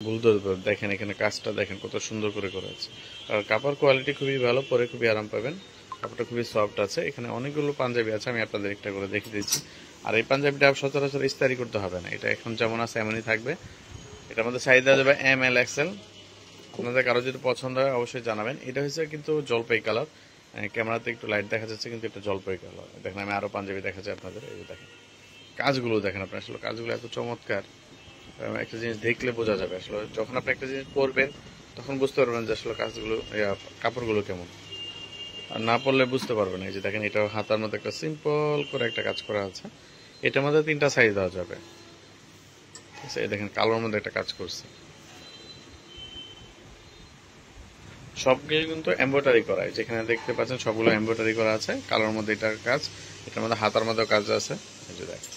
বুলদোজ দেখেন, এখানে কাজটা দেখেন কত সুন্দর করে করা আছে। আর কাপড় কোয়ালিটি খুবই ভালো, পরে খুবই আরাম পাবেন। কাপড়টা খুবই সফট আছে। এখানে অনেকগুলো পাঞ্জাবি আছে, আমি আপনাদের একটা করে দেখে দিচ্ছি। আর এই পাঞ্জাবিটা সচরাচর ইস্তারি করতে হবে না, এটা এখন যেমন আছে এমনই থাকবে। এটার মধ্যে সাইজ দেওয়া যাবে এম এল এক্সেল। আপনাদের কারো যদি পছন্দ হয় অবশ্যই জানাবেন। এটা হচ্ছে কিন্তু জলপাই কালার, ক্যামেরাতে একটু লাইট দেখা যাচ্ছে কিন্তু এটা জলপাই কালার। দেখেন আমি আরো পাঞ্জাবি দেখাচ্ছি আপনাদের, এই যে দেখেন কাজগুলো দেখেন আপনি, আসলে কাজগুলো এত চমৎকার। একটা জিনিস দেখলে বোঝা যাবে, আসলে যখন আপনি একটা জিনিস পরবেন তখন বুঝতে পারবেন যে আসলে কাজগুলো কাপড়গুলো কেমন। আর না পরলে বুঝতে পারবেন। এই যে দেখেন, এটা হাতার মধ্যে একটা সিম্পল করে একটা কাজ করা আছে। এটার মধ্যে 3টা সাইজ দেওয়া যাবে। ঠিক আছে, এই দেখেন কালোর মধ্যে একটা কাজ করছে। সবগুলো কিন্তু এমব্রয়ডারি করা, যেখানে দেখতে পাচ্ছেন সবগুলো এমব্রয়ডারি করা আছে। কালোর মধ্যে এটার কাজ, এটার মধ্যে হাতার মধ্যেও কাজ আছে। এই যে দেখেন,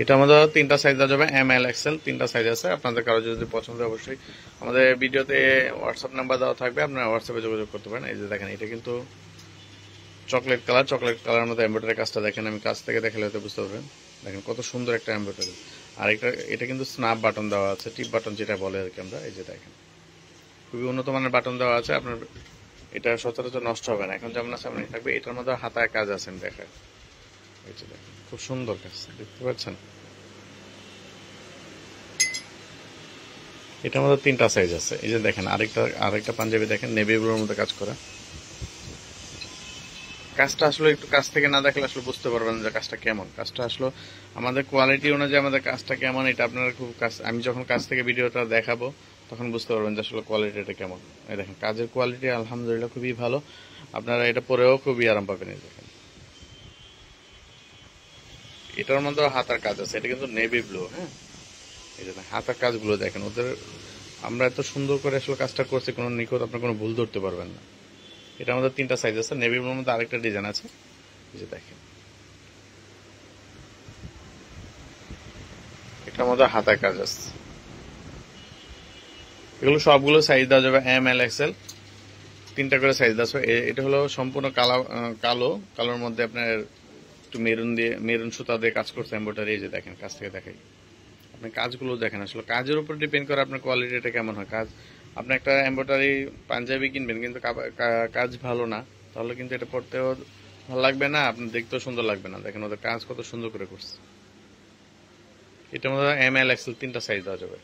এটা আমাদের 3টা সাইজ দেওয়া যাবে, এম এল এক্সেল 3টা সাইজ আছে। আপনাদের কারো যদি পছন্দ হয় অবশ্যই আমাদের ভিডিওতে হোয়াটসঅ্যাপ নাম্বার দেওয়া থাকবে, আপনারা হোয়াটসঅ্যাপে যোগাযোগ করতে পারেন। এই যে দেখেন, এটা কিন্তু চকলেট কালার, চকলেট কালারের মধ্যে এমব্রয়ডারি কাজটা দেখেন, আমি কাছ থেকে দেখালে হয়তো বুঝতে পারবেন। দেখেন কত সুন্দর একটা এমব্রয়ডারি। আর এটা কিন্তু স্ন্যাপ বাটন দেওয়া আছে, টিপ বাটন যেটা বলে আর কি আমরা। এই যে দেখেন, খুবই উন্নত মানের বাটন দেওয়া আছে। আপনার এটা সচরাচর নষ্ট হবে না, এখন যেমন আছে এমনই থাকবে। এটার মধ্যে হাতায় কাজ আছে, দেখেন এই যে দেখেন খুব সুন্দর কাজ দেখতে পাচ্ছেন। এটার মধ্যে 3টা সাইজ আছে। এই যে দেখেন আরেকটা পাঞ্জাবি দেখেন, নেভি ব্লুর মধ্যে কাজ করা। কাজটা আসলে একটু কাছ থেকে না দেখলে আসলে বুঝতে পারবেন যে কাজটা কেমন। কাজটা আসলে আমাদের কোয়ালিটি অনুযায়ী আমাদের কাজটা কেমন, এটা আপনারা খুব কাছ, আমি যখন কাছ থেকে ভিডিওটা দেখাবো তখন বুঝতে পারবেন যে আসলে কোয়ালিটিটা কেমন। এই দেখেন কাজের কোয়ালিটি আলহামদুলিল্লাহ খুবই ভালো, আপনারা এটা পরেও খুবই আরাম পাবেন। এই দেখেন, এটার মধ্যে হাতার কাজ আছে, এটা কিন্তু নেভি ব্লু। হ্যাঁ, এই যে হাতার কাজগুলো দেখেন ওদের, আমরা এত সুন্দর করে আসলে কাজটা করছি, কোনো নিখুঁত আপনার কোনো ভুল ধরতে পারবেন না। এটার মধ্যে 3টা সাইজ আছে, নেভি ব্লুর মধ্যে আরেকটা ডিজাইন আছে। এই যে দেখেন, এটার মধ্যে হাতার কাজ আছে। এগুলো সবগুলো সাইজ দেওয়া যাবে এম এল এক্সেল, 3টা করে সাইজ দেওয়া আছে। এটা হলো সম্পূর্ণ কালো, কালোর মধ্যে আপনার একটু মেরুন সুতা দিয়ে কাজ করছে এমব্রয়ডারি। এই যে দেখেন কাছ থেকে দেখাই, আপনি কাজগুলো দেখেন। আসলে কাজের উপর ডিপেন্ড করে আপনার কোয়ালিটিটা কেমন হয়। কাজ, আপনি একটা এমব্রয়ডারি পাঞ্জাবি কিনবেন কিন্তু কাজ ভালো না, তাহলে কিন্তু এটা পড়তেও ভালো লাগবে না, আপনার দেখতেও সুন্দর লাগবে না। দেখেন ওদের কাজ কত সুন্দর করে করছে। এটার মধ্যে এম এল এক্সেল 3টা সাইজ দেওয়া যাবে।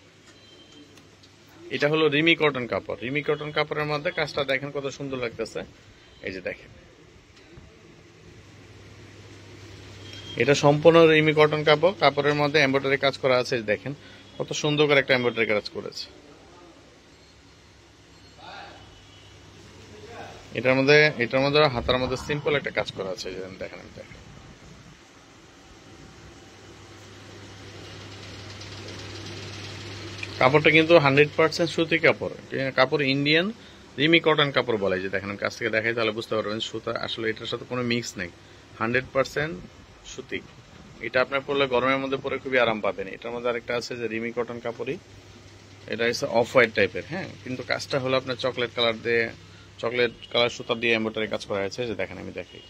এটা হলো রিমি কটন কাপড়, রিমি কটন কাপড়ের মধ্যে কাজটা দেখেন কত সুন্দর লাগতেছে। এই যে দেখেন, এটা সম্পূর্ণ রিমি কটন কাপড়, কাপড়ের মধ্যে এমব্রয়ডারি কাজ করা আছে। দেখেন কত সুন্দর করে একটা এমব্রয়ডারি কাজ করেছে। এটার মধ্যে হাতার মধ্যে সিম্পল একটা কাজ করা আছে। দেখেন, আমি দেখেন কাপড়টা কিন্তু 100% সুতি কাপড়। কাপড় ইন্ডিয়ান রিমি কটন কাপড় বলে। যে দেখেন আমি কাছ থেকে দেখাই তাহলে বুঝতে পারবেন, সুতা আসলে এটার সাথে কোনো মিক্স নেই, 100% সুতি। এটা আপনার পরলে গরমের মধ্যে পরে খুবই আরাম পাবেন। এটার মধ্যে আরেকটা আছে যে রিমি কটন কাপড়ই, এটা হচ্ছে অফ হোয়াইট টাইপের। হ্যাঁ, কিন্তু কাজটা হলো আপনার চকলেট কালার দিয়ে, চকলেট কালার সুতা দিয়ে এমব্রয়ডারি কাজ করা হয়েছে। যে দেখেন আমি দেখাই,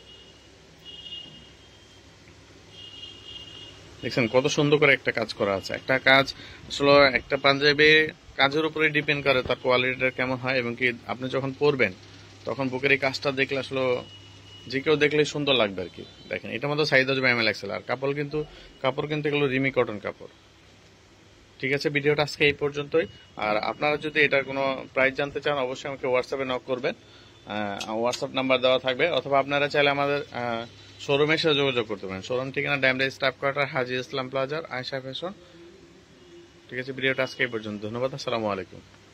দেখছেন কত সুন্দর করে একটা কাজ করা আছে। একটা কাজ আসলে একটা পাঞ্জাবি কাজের উপরে ডিপেন্ড করে তার কোয়ালিটিটা কেমন হয়, এবং কি আপনি যখন পরবেন তখন বুকের এই কাজটা দেখলে আসলে যে কেউ দেখলে সুন্দর লাগবে আর কি। দেখেন এটার মধ্যে সাইজ আসবে এম এল এক্সেল। আর কাপড় কিন্তু এগুলো রিমি কটন কাপড়। ঠিক আছে, ভিডিওটা আজকে এই পর্যন্তই। আর আপনারা যদি এটার কোনো প্রাইস জানতে চান অবশ্যই আমাকে হোয়াটসঅ্যাপে নক করবেন, হোয়াটসঅ্যাপ নাম্বার দেওয়া থাকবে। অথবা আপনারা চাইলে আমাদের শোরুমের সাথে যোগাযোগ করতে পারেন। শোরুম ঠিকানা ড্যামরাই স্টাফ কোয়ার্টার, হাজী ইসলাম প্লাজার, আয়েশা ফ্যাশন। ঠিক আছে, ভিডিওটা আজকে এই পর্যন্ত। ধন্যবাদ, আসসালামু আলাইকুম।